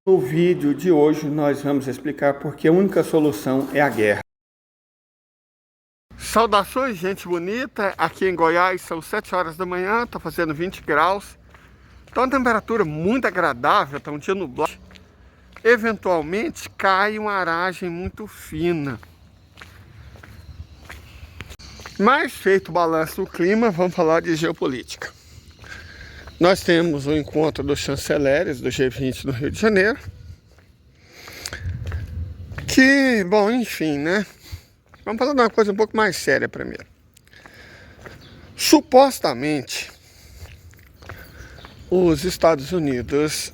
No vídeo de hoje nós vamos explicar porque a única solução é a guerra. Saudações, gente bonita, aqui em Goiás são 7 horas da manhã, está fazendo 20 graus. Então uma temperatura muito agradável, está um dia nublado. Eventualmente cai uma aragem muito fina. Mas feito o balanço do clima, vamos falar de geopolítica. Nós temos o encontro dos chanceleres do G20 no Rio de Janeiro. Que, bom, enfim, né? Vamos falar de uma coisa um pouco mais séria primeiro. Supostamente, os Estados Unidos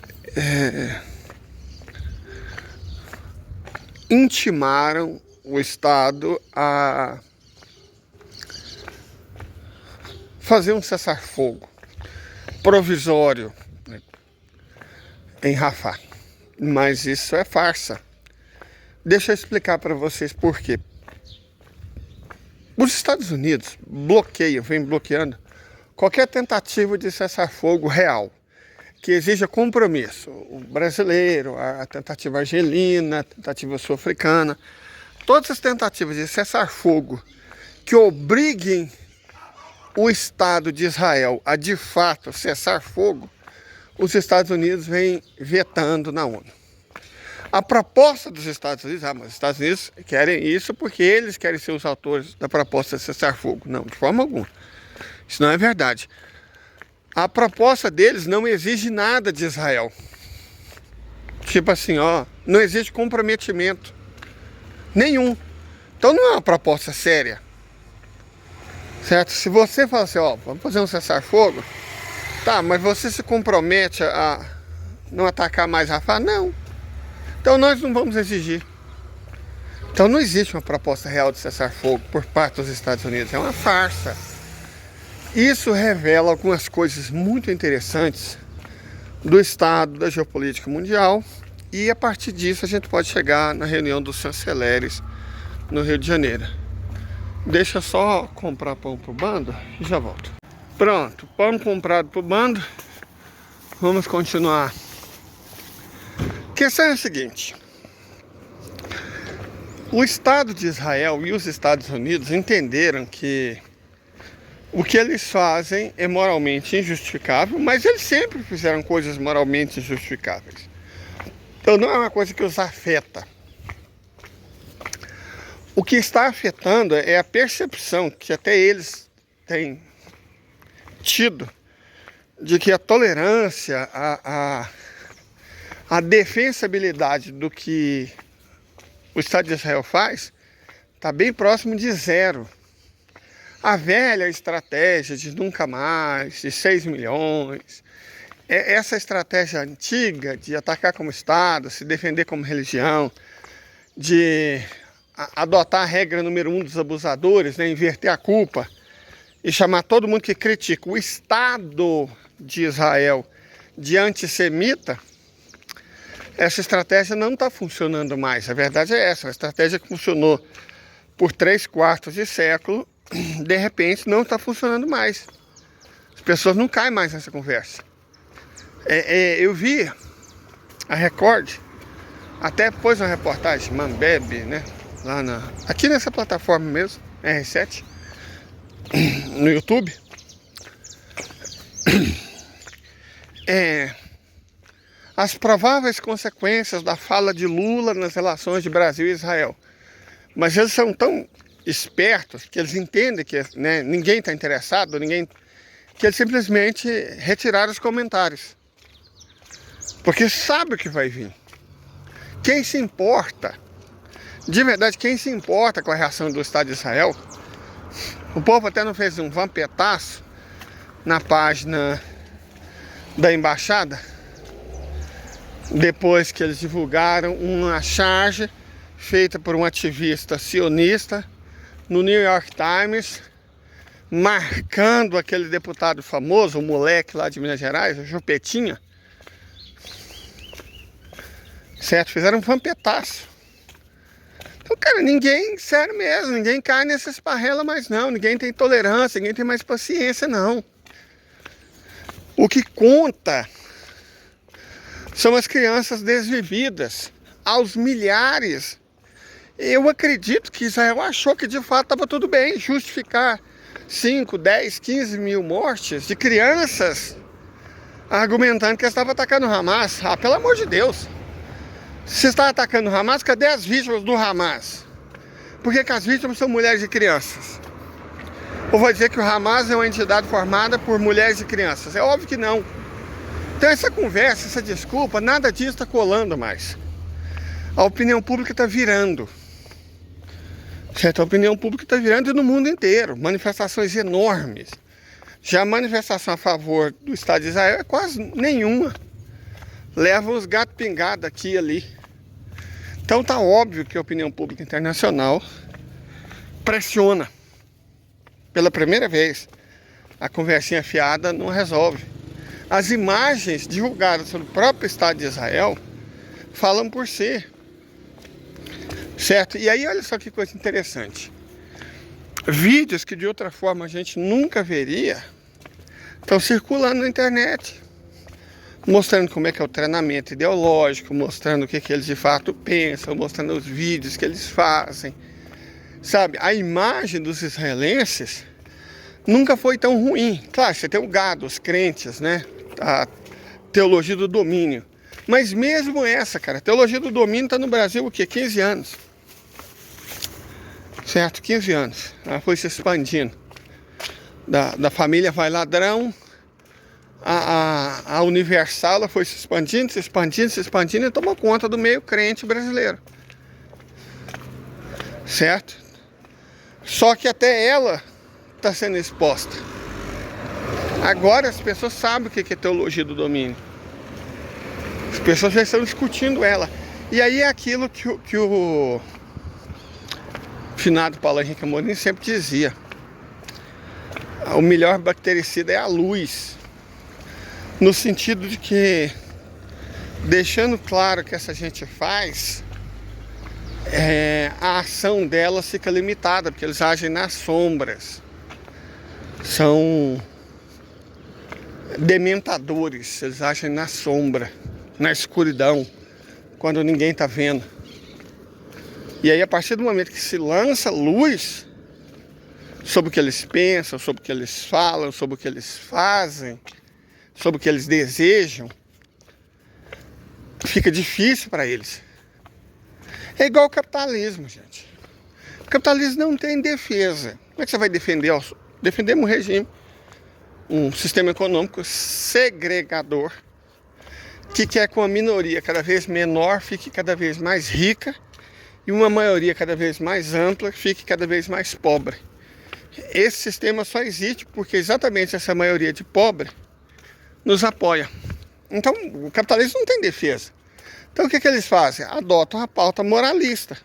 intimaram o Estado a fazer um cessar-fogo provisório, né, em Rafah. Mas isso é farsa. Deixa eu explicar para vocês por quê. Os Estados Unidos vem bloqueando qualquer tentativa de cessar-fogo real, que exija compromisso. O brasileiro, a tentativa argelina, a tentativa sul-africana, todas as tentativas de cessar-fogo que obriguem o Estado de Israel a de fato cessar fogo, os Estados Unidos vêm vetando na ONU. A proposta dos Estados Unidos, mas os Estados Unidos querem isso porque eles querem ser os autores da proposta de cessar fogo. Não, de forma alguma. Isso não é verdade. A proposta deles não exige nada de Israel. Tipo assim, não existe comprometimento nenhum. Então não é uma proposta séria. Certo? Se você fala assim, vamos fazer um cessar-fogo, tá, mas você se compromete a não atacar mais Rafah? Não. Então nós não vamos exigir. Então não existe uma proposta real de cessar-fogo por parte dos Estados Unidos. É uma farsa. Isso revela algumas coisas muito interessantes do estado da geopolítica mundial e a partir disso a gente pode chegar na reunião dos chanceleres no Rio de Janeiro. Deixa eu só comprar pão pro bando e já volto. Pronto, pão comprado pro bando. Vamos continuar. A questão é a seguinte. O Estado de Israel e os Estados Unidos entenderam que o que eles fazem é moralmente injustificável, mas eles sempre fizeram coisas moralmente injustificáveis. Então não é uma coisa que os afeta. O que está afetando é a percepção que até eles têm tido de que a tolerância, a defensibilidade do que o Estado de Israel faz está bem próximo de zero. A velha estratégia de nunca mais, de 6 milhões, essa estratégia antiga de atacar como Estado, se defender como religião, de adotar a regra número 1 dos abusadores, né, inverter a culpa e chamar todo mundo que critica o Estado de Israel de antissemita, essa estratégia não está funcionando mais. A verdade é essa, a estratégia que funcionou por 3/4 de século, de repente não está funcionando mais. As pessoas não caem mais nessa conversa. Eu vi a Record, até pôs uma reportagem, Mambebe, né? Aqui nessa plataforma mesmo, R7, no YouTube, as prováveis consequências da fala de Lula nas relações de Brasil e Israel. Mas eles são tão espertos que eles entendem que, né, ninguém está interessado, que eles simplesmente retiraram os comentários. Porque sabe o que vai vir. Quem se importa, de verdade, quem se importa com a reação do Estado de Israel, o povo até não fez um vampetaço na página da embaixada, depois que eles divulgaram uma charge feita por um ativista sionista no New York Times, marcando aquele deputado famoso, o moleque lá de Minas Gerais, o Chupetinha, certo? Fizeram um vampetaço. Então, cara, sério mesmo, ninguém cai nessa esparrela mais não, ninguém tem tolerância, ninguém tem mais paciência não. O que conta São as crianças desvividas aos milhares. Eu acredito que Israel achou que de fato estava tudo bem justificar 5, 10, 15 mil mortes de crianças, argumentando que estava atacando o Hamas. Ah, pelo amor de Deus. Se está atacando o Hamas, cadê as vítimas do Hamas? Por que as vítimas são mulheres e crianças? Ou vai dizer que o Hamas é uma entidade formada por mulheres e crianças? É óbvio que não. Então essa conversa, essa desculpa, nada disso está colando mais. A opinião pública está virando. Certo? A opinião pública está virando no mundo inteiro. Manifestações enormes. Já a manifestação a favor do Estado de Israel é quase nenhuma. Levam os gatos pingados aqui e ali. Então está óbvio que a opinião pública internacional pressiona. Pela primeira vez, a conversinha fiada não resolve. As imagens divulgadas sobre o próprio Estado de Israel falam por si. Certo? E aí olha só que coisa interessante. Vídeos que de outra forma a gente nunca veria estão circulando na internet. Mostrando como é que é o treinamento ideológico, mostrando o que eles de fato pensam, mostrando os vídeos que eles fazem. Sabe, a imagem dos israelenses nunca foi tão ruim. Claro, você tem o gado, os crentes, né? A teologia do domínio. Mas mesmo essa, cara, a teologia do domínio está no Brasil o quê? 15 anos. Certo? 15 anos. Ela foi se expandindo. Da família vai ladrão, a Universal ela foi se expandindo, se expandindo, se expandindo e tomou conta do meio crente brasileiro. Certo? Só que até ela está sendo exposta. Agora as pessoas sabem o que é teologia do domínio. As pessoas já estão discutindo ela. E aí é aquilo que o finado Paulo Henrique Amorim sempre dizia. O melhor bactericida é a luz. No sentido de que, deixando claro que essa gente faz, a ação delas fica limitada, porque eles agem nas sombras. São dementadores, eles agem na sombra, na escuridão, quando ninguém está vendo. E aí, a partir do momento que se lança luz sobre o que eles pensam, sobre o que eles falam, sobre o que eles fazem, sobre o que eles desejam, fica difícil para eles. É igual o capitalismo, gente. O capitalismo não tem defesa. Como é que você vai defender? Defendemos um regime, um sistema econômico segregador, que quer que uma minoria cada vez menor fique cada vez mais rica e uma maioria cada vez mais ampla fique cada vez mais pobre. Esse sistema só existe porque exatamente essa maioria de pobre nos apoia. Então o capitalismo não tem defesa. Então o que eles fazem? Adotam a pauta moralista,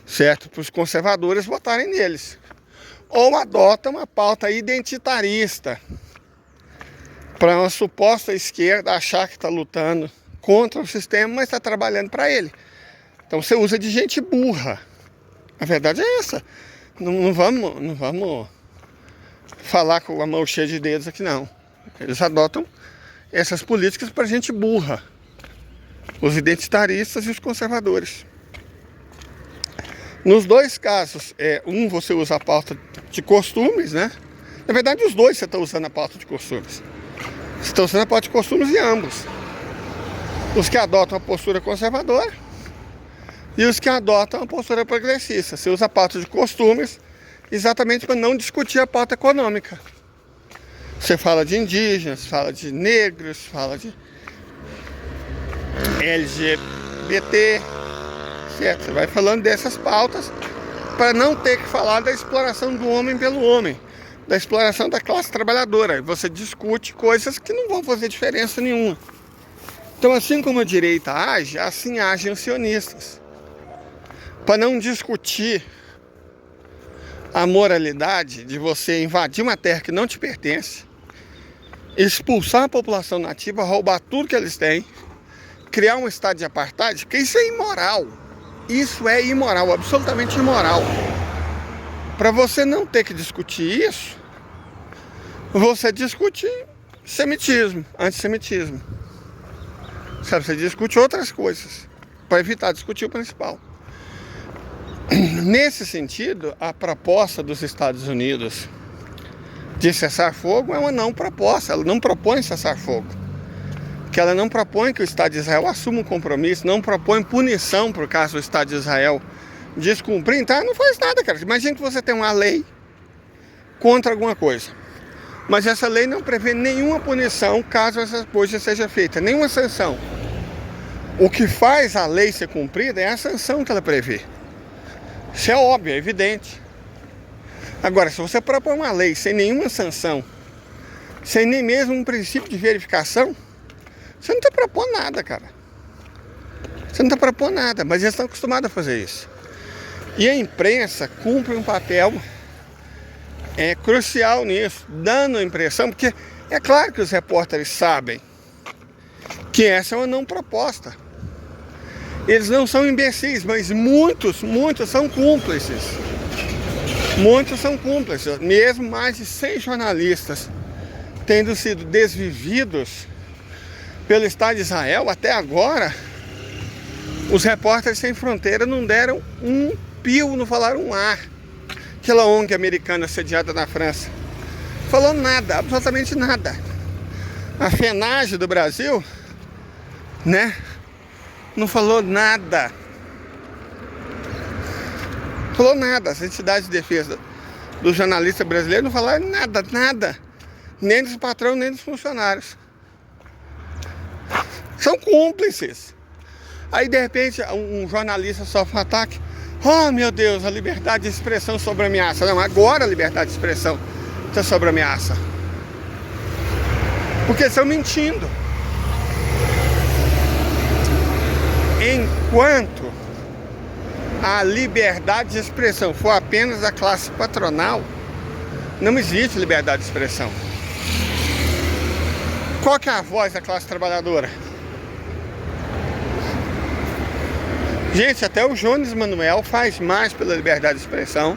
certo? Para os conservadores votarem neles. Ou adotam uma pauta identitarista, para uma suposta esquerda achar que está lutando contra o sistema, mas está trabalhando para ele. Então você usa de gente burra. A verdade é essa. Não vamos falar com a mão cheia de dedos aqui, não. Eles adotam essas políticas para gente burra. Os identitaristas e os conservadores. Nos dois casos, você usa a pauta de costumes, né? Na verdade, os dois você está usando a pauta de costumes. Você está usando a pauta de costumes em ambos. Os que adotam a postura conservadora e os que adotam a postura progressista. Você usa a pauta de costumes exatamente para não discutir a pauta econômica. Você fala de indígenas, fala de negros, fala de LGBT, certo? Você vai falando dessas pautas para não ter que falar da exploração do homem pelo homem, da exploração da classe trabalhadora. Você discute coisas que não vão fazer diferença nenhuma. Então, assim como a direita age, assim agem os sionistas. Para não discutir a moralidade de você invadir uma terra que não te pertence, expulsar a população nativa, roubar tudo que eles têm, criar um estado de apartheid, porque isso é imoral. Isso é imoral, absolutamente imoral. Para você não ter que discutir isso, você discute semitismo, antissemitismo. Sabe, você discute outras coisas para evitar discutir o principal. Nesse sentido, a proposta dos Estados Unidos de cessar fogo é uma não proposta. Ela não propõe cessar fogo. Que ela não propõe que o Estado de Israel assuma um compromisso, não propõe punição por caso o Estado de Israel descumprir. Então não faz nada, cara. Imagina que você tem uma lei contra alguma coisa, mas essa lei não prevê nenhuma punição caso essa coisa seja feita, nenhuma sanção. O que faz a lei ser cumprida é a sanção que ela prevê. Isso é óbvio, é evidente. Agora, se você propõe uma lei sem nenhuma sanção, sem nem mesmo um princípio de verificação, você não está propondo nada, cara. Você não está propondo nada, mas eles estão acostumados a fazer isso. E a imprensa cumpre um papel crucial nisso, dando a impressão, porque é claro que os repórteres sabem que essa é uma não proposta. Eles não são imbecis, mas muitos são cúmplices. Muitos são cúmplices. Mesmo mais de 100 jornalistas tendo sido desvividos pelo Estado de Israel, até agora, os repórteres sem fronteira não deram um pio, não falaram um ar. Aquela ONG americana sediada na França falou nada, absolutamente nada. A FENAGE do Brasil, né, não falou nada. Falou nada. As entidades de defesa dos jornalistas brasileiros não falaram nada. Nem dos patrões, nem dos funcionários. São cúmplices. Aí de repente um jornalista sofre um ataque. Oh meu Deus, a liberdade de expressão sob ameaça. Não, agora a liberdade de expressão está sob ameaça. Porque estão mentindo. Enquanto a liberdade de expressão for apenas da classe patronal, não existe liberdade de expressão. Qual que é a voz da classe trabalhadora? Gente, até o Jones Manuel faz mais pela liberdade de expressão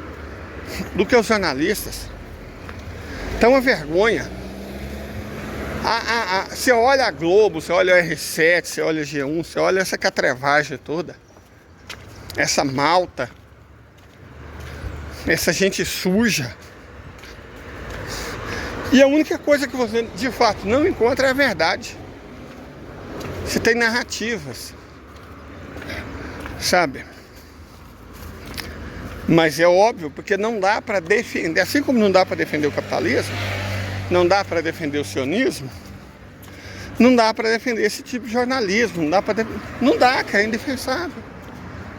do que os jornalistas. Então é uma vergonha. Você olha a Globo, você olha o R7, você olha o G1, você olha essa catrevagem toda, essa malta, essa gente suja. E a única coisa que você de fato não encontra é a verdade. Você tem narrativas, sabe? Mas é óbvio, porque não dá para defender, assim como não dá para defender o capitalismo, não dá para defender o sionismo, não dá para defender esse tipo de jornalismo, não dá, cara, é indefensável.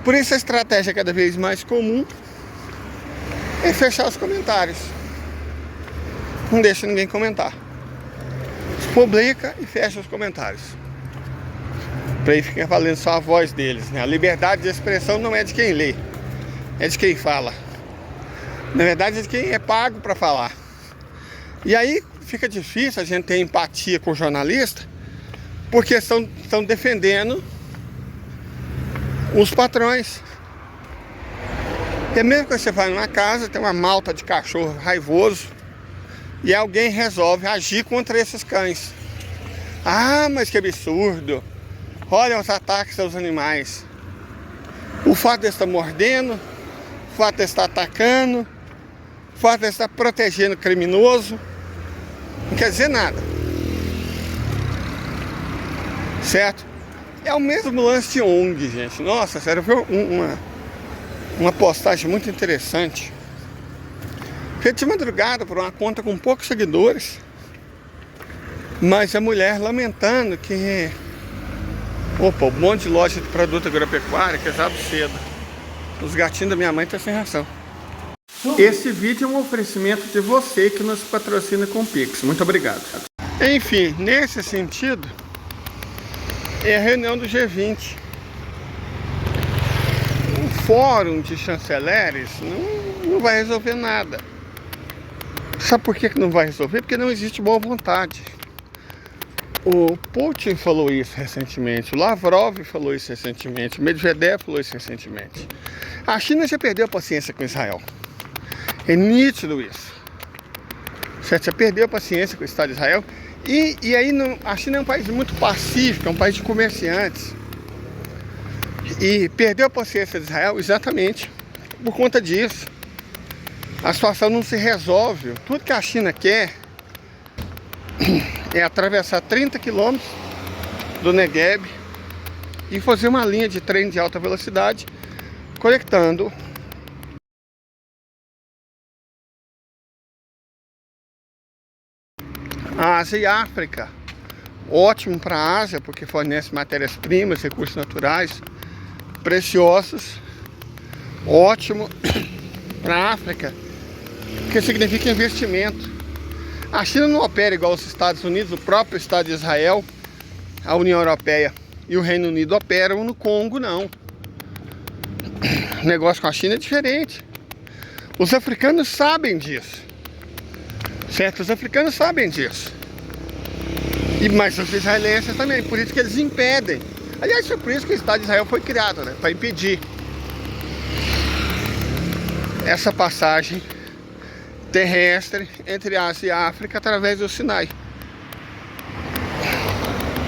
Por isso a estratégia cada vez mais comum é fechar os comentários. Não deixa ninguém comentar. Publica e fecha os comentários. Para aí ficar valendo só a voz deles, né? A liberdade de expressão não é de quem lê, é de quem fala. Na verdade é de quem é pago para falar. E aí fica difícil a gente ter empatia com o jornalista, porque estão defendendo os patrões. E mesmo que você vai numa casa, tem uma malta de cachorro raivoso, e alguém resolve agir contra esses cães. Ah, mas que absurdo! Olha os ataques aos animais. O fato de estar mordendo, o fato de estar atacando, o fato de estar protegendo o criminoso, não quer dizer nada. Certo? É o mesmo lance de ONG, gente. Nossa, sério, foi uma postagem muito interessante. Feita de madrugada por uma conta com poucos seguidores. Mas a mulher lamentando que... Opa, um monte de loja de produto agropecuário que abre cedo. Os gatinhos da minha mãe estão sem ração. Esse vídeo é um oferecimento de você que nos patrocina com o Pix. Muito obrigado. Enfim, nesse sentido, é a reunião do G20. O fórum de chanceleres não vai resolver nada. Sabe por que não vai resolver? Porque não existe boa vontade. O Putin falou isso recentemente, o Lavrov falou isso recentemente, o Medvedev falou isso recentemente. A China já perdeu a paciência com Israel. É nítido isso. Certo? Já perdeu a paciência com o Estado de Israel E aí a China é um país muito pacífico, é um país de comerciantes. E perdeu a paciência de Israel exatamente por conta disso. A situação não se resolve. Tudo que a China quer é atravessar 30 quilômetros do Negueb e fazer uma linha de trem de alta velocidade conectando a Ásia e a África. Ótimo para a Ásia, porque fornece matérias-primas, recursos naturais preciosos. Ótimo para a África, porque significa investimento. A China não opera igual os Estados Unidos, o próprio Estado de Israel, a União Europeia e o Reino Unido operam no Congo, não. O negócio com a China é diferente. Os africanos sabem disso. Certo? Os africanos sabem disso. Mas os israelenses também, por isso que eles impedem. Aliás, foi por isso que o Estado de Israel foi criado, né? Para impedir essa passagem terrestre entre Ásia e África através do Sinai.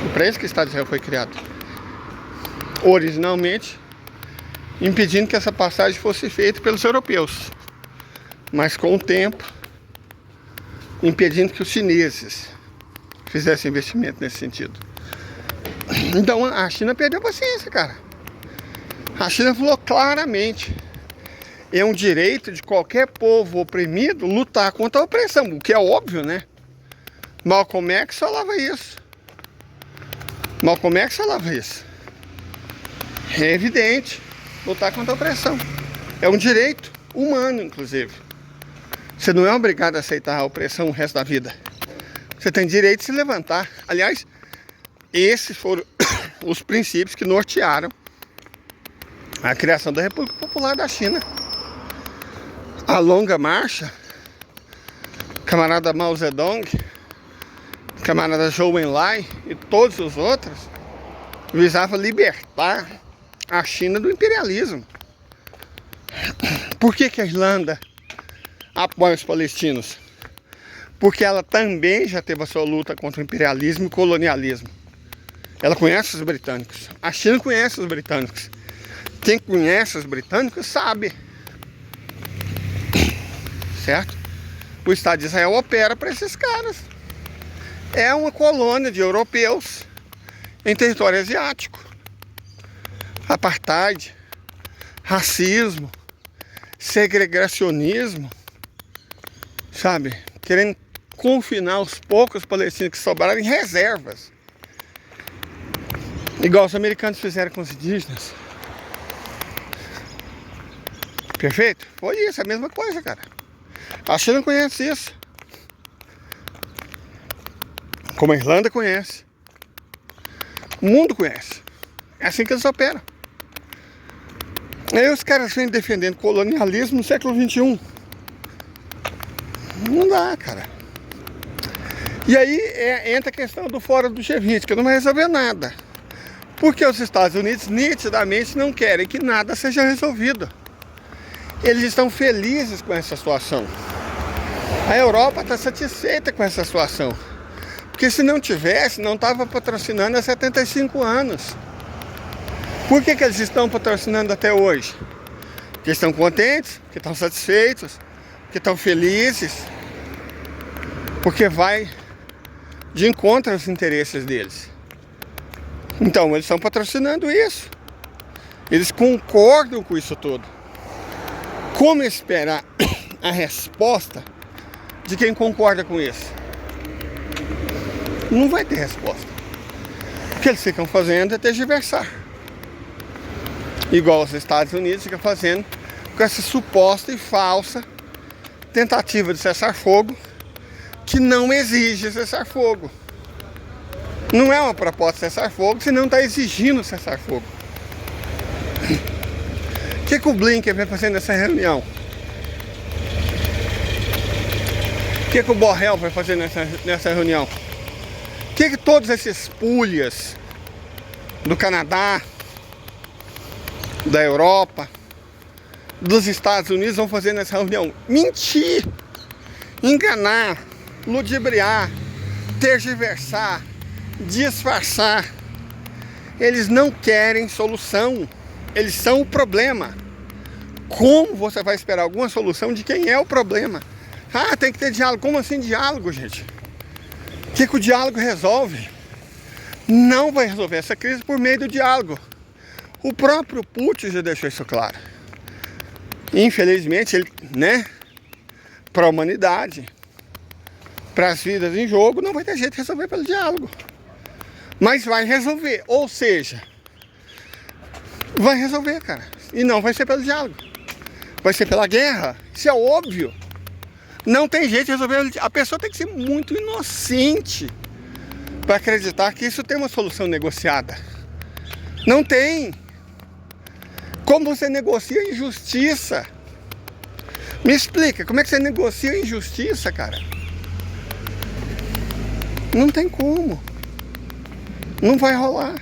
E para isso que o Estado de Israel foi criado. Originalmente, impedindo que essa passagem fosse feita pelos europeus. Mas com o tempo, impedindo que os chineses fizessem investimento nesse sentido. Então a China perdeu a paciência, cara. A China falou claramente: é um direito de qualquer povo oprimido lutar contra a opressão, o que é óbvio, né? Malcolm X falava isso. Malcolm X falava isso. É evidente, lutar contra a opressão. É um direito humano, inclusive. Você não é obrigado a aceitar a opressão o resto da vida. Você tem direito de se levantar. Aliás, esses foram os princípios que nortearam a criação da República Popular da China. A longa marcha, camarada Mao Zedong, camarada Zhou Enlai e todos os outros visavam libertar a China do imperialismo. Por que a Irlanda apoia os palestinos? Porque ela também já teve a sua luta contra o imperialismo e colonialismo. Ela conhece os britânicos. A China conhece os britânicos. Quem conhece os britânicos sabe. Certo? O Estado de Israel opera para esses caras. É uma colônia de europeus em território asiático. Apartheid, racismo, segregacionismo, sabe? Querendo confinar os poucos palestinos que sobraram em reservas. Igual os americanos fizeram com os indígenas. Perfeito? Foi isso, a mesma coisa, cara. A China conhece isso. Como a Irlanda conhece. O mundo conhece. É assim que eles operam. Aí os caras vêm defendendo colonialismo no século XXI. Não dá, cara. E aí entra a questão do Fórum do G20, que não vai resolver nada. Porque os Estados Unidos nitidamente não querem que nada seja resolvido. Eles estão felizes com essa situação. A Europa está satisfeita com essa situação. Porque se não tivesse, não estava patrocinando há 75 anos. Por que eles estão patrocinando até hoje? Porque estão contentes, porque estão satisfeitos, porque estão felizes. Porque vai de encontro aos interesses deles. Então, eles estão patrocinando isso. Eles concordam com isso tudo. Como esperar a resposta de quem concorda com isso? Não vai ter resposta. O que eles ficam fazendo é tergiversar. Igual os Estados Unidos ficam fazendo com essa suposta e falsa tentativa de cessar-fogo, que não exige cessar-fogo. Não é uma proposta de cessar-fogo, se não está exigindo cessar-fogo. O que o Blinken vai fazer nessa reunião? O que o Borrell vai fazer nessa reunião? O que todos esses pulhas do Canadá, da Europa, dos Estados Unidos vão fazer nessa reunião? Mentir, enganar, ludibriar, tergiversar, disfarçar. Eles não querem solução, eles são o problema. Como você vai esperar alguma solução de quem é o problema? Ah, tem que ter diálogo. Como assim diálogo, gente? O que o diálogo resolve? Não vai resolver essa crise por meio do diálogo. O próprio Putin já deixou isso claro. Infelizmente, ele, para a humanidade, para as vidas em jogo, não vai ter jeito de resolver pelo diálogo. Mas vai resolver, ou seja, vai resolver, cara. E não vai ser pelo diálogo. Vai ser pela guerra. Isso é óbvio. Não tem jeito de resolver. A pessoa tem que ser muito inocente para acreditar que isso tem uma solução negociada. Não tem. Como você negocia injustiça? Me explica, como é que você negocia injustiça, cara? Não tem como. Não vai rolar.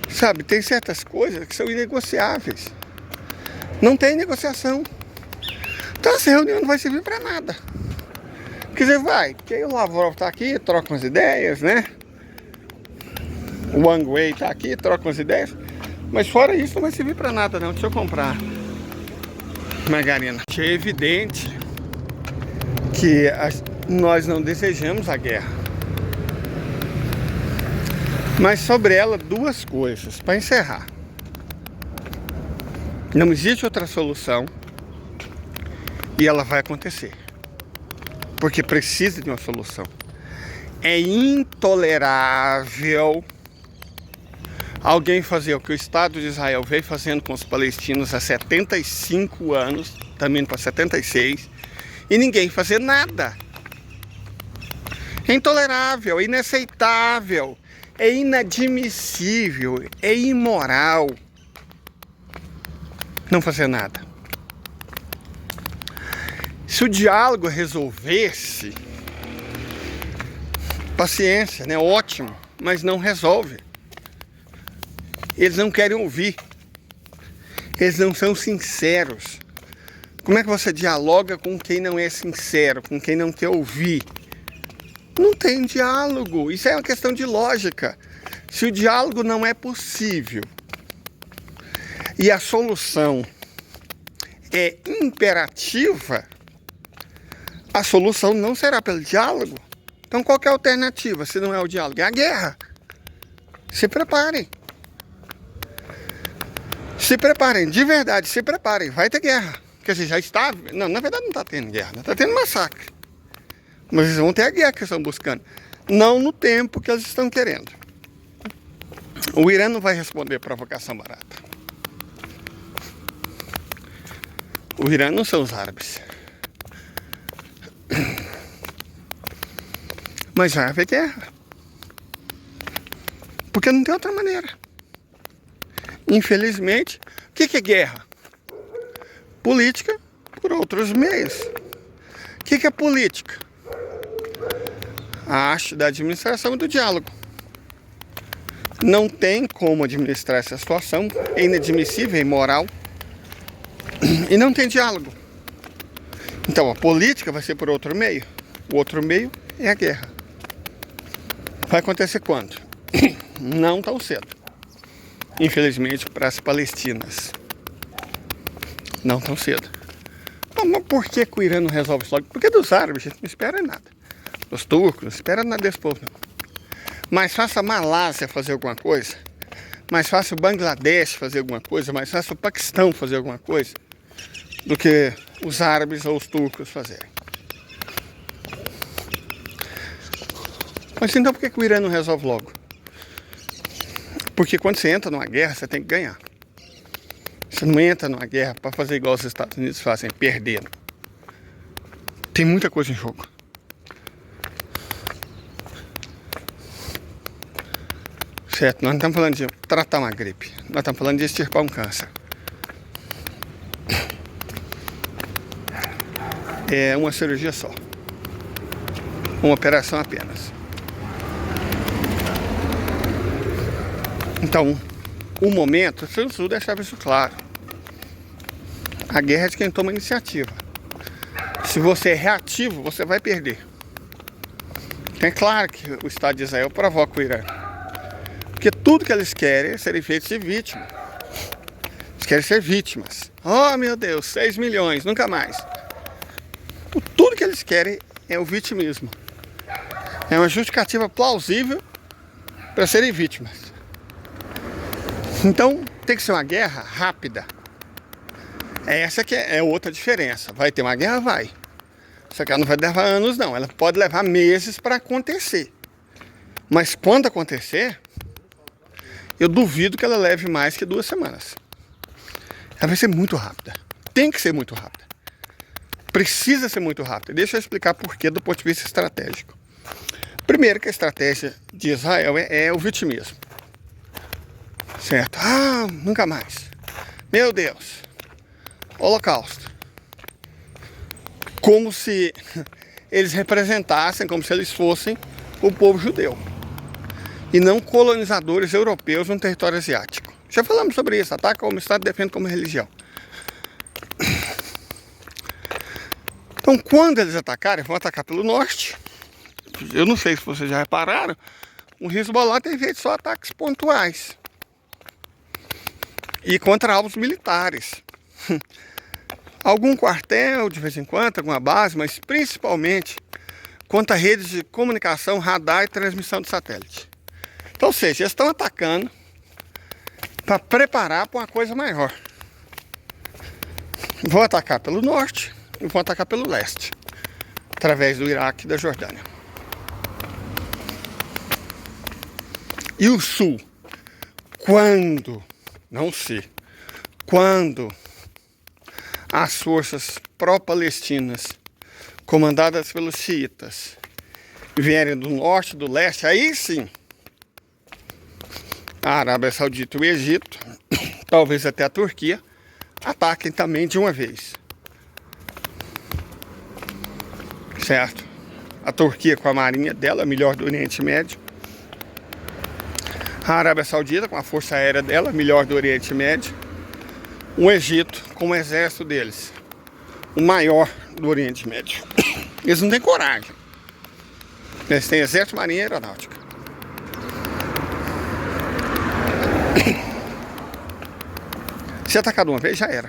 Sabe, tem certas coisas que são inegociáveis. Não tem negociação. Então essa reunião não vai servir para nada. Quer dizer, porque aí o Lavrov tá aqui, troca umas ideias, né? O Wang Wei tá aqui, troca umas ideias. Mas fora isso não vai servir para nada não. Deixa eu comprar margarina. É evidente que nós não desejamos a guerra. Mas sobre ela, duas coisas para encerrar. Não existe outra solução e ela vai acontecer. Porque precisa de uma solução. É intolerável alguém fazer o que o Estado de Israel veio fazendo com os palestinos há 75 anos, também para 76, e ninguém fazer nada. É intolerável, é inaceitável, é inadmissível, é imoral não fazer nada. Se o diálogo resolvesse, paciência, né? Ótimo, mas não resolve. Eles não querem ouvir. Eles não são sinceros. Como é que você dialoga com quem não é sincero, com quem não quer ouvir? Não tem diálogo. Isso é uma questão de lógica. Se o diálogo não é possível e a solução é imperativa, a solução não será pelo diálogo. Então qual que é a alternativa se não é o diálogo? É a guerra. Se preparem. Se preparem, de verdade, se preparem. Vai ter guerra. Porque você já está... Não, na verdade não está tendo guerra, está tendo massacre. Mas eles vão ter a guerra que eles estão buscando. Não no tempo que eles estão querendo. O Irã não vai responder provocação barata. O Irã não são os árabes. Mas vai haver guerra. Porque não tem outra maneira. Infelizmente, o que é guerra? Política por outros meios. O que é política? A arte da administração e do diálogo. Não tem como administrar essa situação, é inadmissível, é imoral. E não tem diálogo. Então a política vai ser por outro meio. O outro meio é a guerra. Vai acontecer quando? Não tão cedo. Infelizmente para as palestinas. Não tão cedo. Mas por que o Irã não resolve isso logo? Porque dos árabes a gente não espera nada. Dos turcos não espera nada desse povo não. Mais fácil a Malásia fazer alguma coisa. Mais fácil o Bangladesh fazer alguma coisa. Mais fácil o Paquistão fazer alguma coisa. Do que os árabes ou os turcos fazerem. Mas então por que o Irã não resolve logo? Porque quando você entra numa guerra, você tem que ganhar. Você não entra numa guerra para fazer igual os Estados Unidos fazem, perdendo. Tem muita coisa em jogo. Certo? Nós não estamos falando de tratar uma gripe. Nós estamos falando de extirpar um câncer. É uma cirurgia só. Uma operação apenas. Então, o momento, se o Sul deixava isso claro. A guerra é de quem toma iniciativa. Se você é reativo, você vai perder. É claro que o Estado de Israel provoca o Irã. Porque tudo que eles querem é serem feitos de vítima. Eles querem ser vítimas. Oh, meu Deus, 6 milhões, nunca mais. Tudo que eles querem é o vitimismo. É uma justificativa plausível para serem vítimas. Então, tem que ser uma guerra rápida. Essa que é outra diferença. Vai ter uma guerra? Vai. Só que ela não vai levar anos, não. Ela pode levar meses para acontecer. Mas quando acontecer, eu duvido que ela leve mais que 2 semanas. Ela vai ser muito rápida. Tem que ser muito rápida. Precisa ser muito rápida. Deixa eu explicar por quê do ponto de vista estratégico. Primeiro que a estratégia de Israel é o vitimismo. Certo? Ah, nunca mais. Meu Deus. Holocausto. Como se eles representassem, como se eles fossem o povo judeu. E não colonizadores europeus no território asiático. Já falamos sobre isso. Ataca como Estado, defende como religião. Então, quando eles atacarem, vão atacar pelo norte. Eu não sei se vocês já repararam, o Hezbollah tem feito só ataques pontuais. E contra alvos militares. Algum quartel, de vez em quando, alguma base, mas principalmente contra redes de comunicação, radar e transmissão de satélite. Então, ou seja, eles estão atacando para preparar para uma coisa maior. Vão atacar pelo norte e vão atacar pelo leste, através do Iraque e da Jordânia. E o sul? Quando, não sei, quando as forças pró-palestinas, comandadas pelos xiitas, vierem do norte e do leste, aí sim, a Arábia Saudita e o Egito, talvez até a Turquia, ataquem também de uma vez. Certo? A Turquia com a marinha dela, a melhor do Oriente Médio. A Arábia Saudita com a força aérea dela, melhor do Oriente Médio. O Egito com o exército deles, o maior do Oriente Médio. Eles não têm coragem. Eles têm exército, marinha e aeronáutica. Se atacar de uma vez, já era.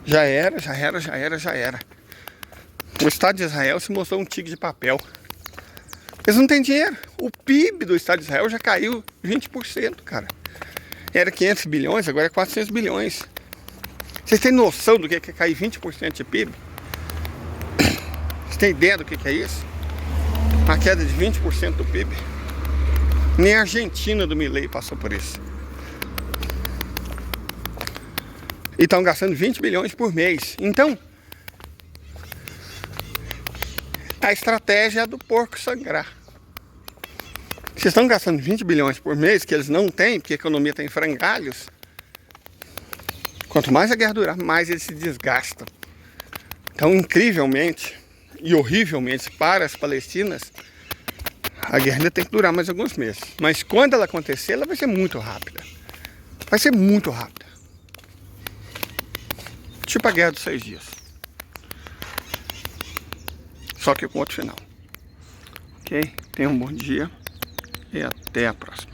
Já era. O Estado de Israel se mostrou um tigre de papel. Eles não têm dinheiro. O PIB do Estado de Israel já caiu 20%, cara. Era 500 bilhões, agora é 400 bilhões. Vocês têm noção do que é cair 20% de PIB? Vocês têm ideia do que é isso? Uma queda de 20% do PIB? Nem a Argentina do Milei passou por isso. E estão gastando 20 bilhões por mês. Então, a estratégia é do porco sangrar. Vocês estão gastando 20 bilhões por mês, que eles não têm, porque a economia está em frangalhos. Quanto mais a guerra durar, mais eles se desgastam. Então, incrivelmente e horrivelmente para as palestinas, a guerra ainda tem que durar mais alguns meses. Mas quando ela acontecer, ela vai ser muito rápida. Vai ser muito rápida. Tipo a Guerra dos 6 Dias. Só que com outro final. Ok? Tenham um bom dia e até a próxima.